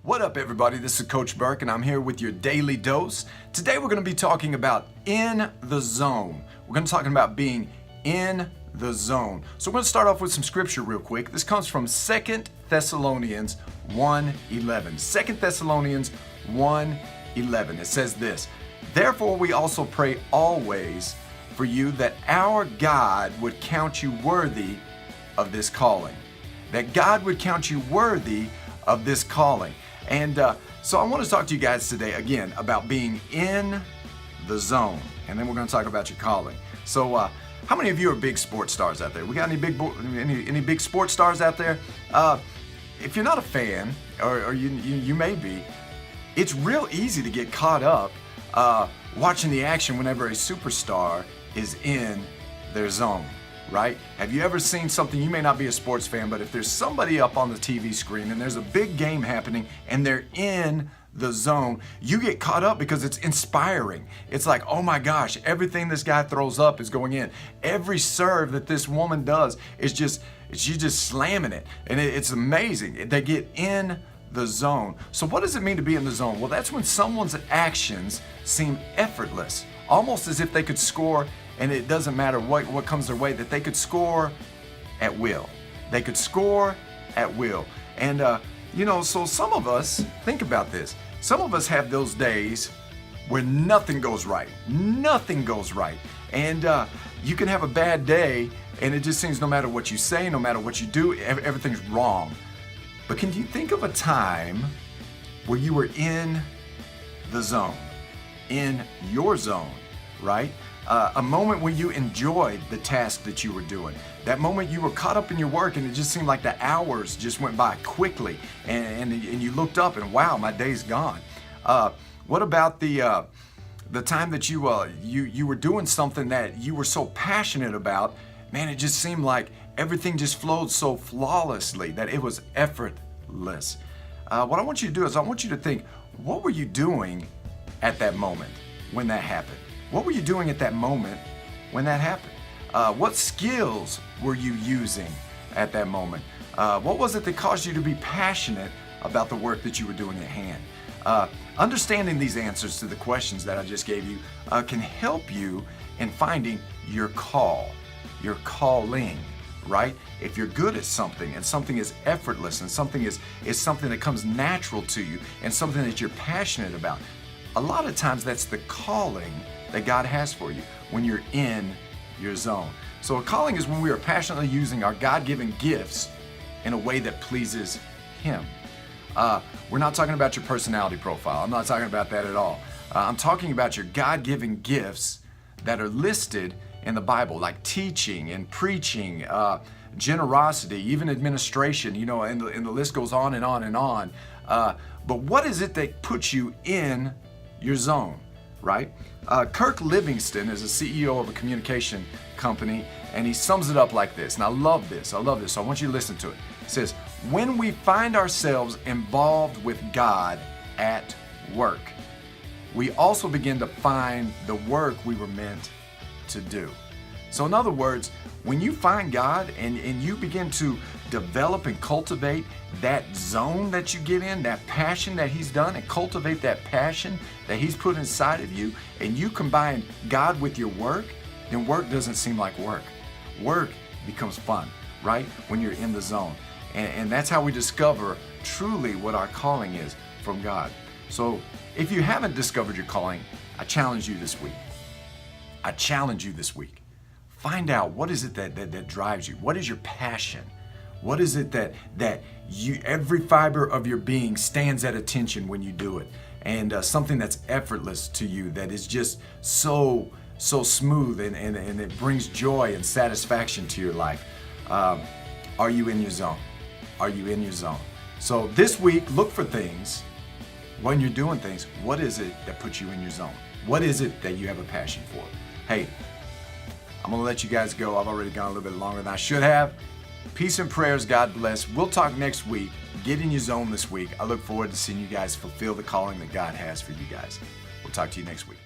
What up, everybody? This is Coach Burk, and I'm here with your daily dose. Today we're going to be talking about in the zone. We're going to be talking about being in the zone. So we're going to start off with some scripture real quick. This comes from 2 Thessalonians 1:11. 2 Thessalonians 1:11. It says this, "Therefore we also pray always for you that our God would count you worthy of this calling." That God would count you worthy of this calling. And so I want to talk to you guys today again about being in the zone, and then we're going to talk about your calling. So how many of you are big sports stars out there? We got any big sports stars out there? If you're not a fan, or you may be, it's real easy to get caught up watching the action whenever a superstar is in their zone. Right? Have you ever seen something? You may not be a sports fan, but if there's somebody up on the TV screen and there's a big game happening and they're in the zone, you get caught up because it's inspiring. It's like, oh my gosh, everything this guy throws up is going in. Every serve that this woman does is she's just slamming it. And it's amazing. They get in the zone. So what does it mean to be in the zone? Well, that's when someone's actions seem effortless, almost as if they could score, and it doesn't matter what comes their way, that they could score at will. They could score at will. And, so some of us, think about this, some of us have those days where nothing goes right. Nothing goes right. And you can have a bad day, and it just seems no matter what you say, no matter what you do, everything's wrong. But can you think of a time where you were in the zone, in your zone, right? A moment where you enjoyed the task that you were doing. That moment you were caught up in your work and it just seemed like the hours just went by quickly, and you looked up and wow, my day's gone. What about the time that you were doing something that you were so passionate about? Man, it just seemed like everything just flowed so flawlessly that it was effortless. What I want you to do is I want you to think, what were you doing at that moment when that happened? What were you doing at that moment when that happened? What skills were you using at that moment? What was it that caused you to be passionate about the work that you were doing at hand? Understanding these answers to the questions that I just gave you can help you in finding your call, your calling, right? If you're good at something and something is effortless and something is something that comes natural to you and something that you're passionate about, a lot of times that's the calling that God has for you when you're in your zone. So a calling is when we are passionately using our God-given gifts in a way that pleases Him. We're not talking about your personality profile. I'm not talking about that at all. I'm talking about your God-given gifts that are listed in the Bible, like teaching and preaching, generosity, even administration, and the list goes on and on and on. But what is it that puts you in your zone, right? Kirk Livingston is a CEO of a communication company, and he sums it up like this, and I love this, so I want you to listen to it. It says, "When we find ourselves involved with God at work, we also begin to find the work we were meant to do." So in other words, when you find God and you begin to develop and cultivate that zone that you get in, that passion that He's done, and cultivate that passion that He's put inside of you, and you combine God with your work, then work doesn't seem like work. Work becomes fun, right? When you're in the zone. And that's how we discover truly what our calling is from God. So if you haven't discovered your calling, I challenge you this week. Find out, what is it that drives you? What is your passion? What is it that you, every fiber of your being stands at attention when you do it? And something that's effortless to you, that is just so smooth and it brings joy and satisfaction to your life. Are you in your zone? Are you in your zone? So this week, look for things. When you're doing things, what is it that puts you in your zone? What is it that you have a passion for? Hey, I'm going to let you guys go. I've already gone a little bit longer than I should have. Peace and prayers. God bless. We'll talk next week. Get in your zone this week. I look forward to seeing you guys fulfill the calling that God has for you guys. We'll talk to you next week.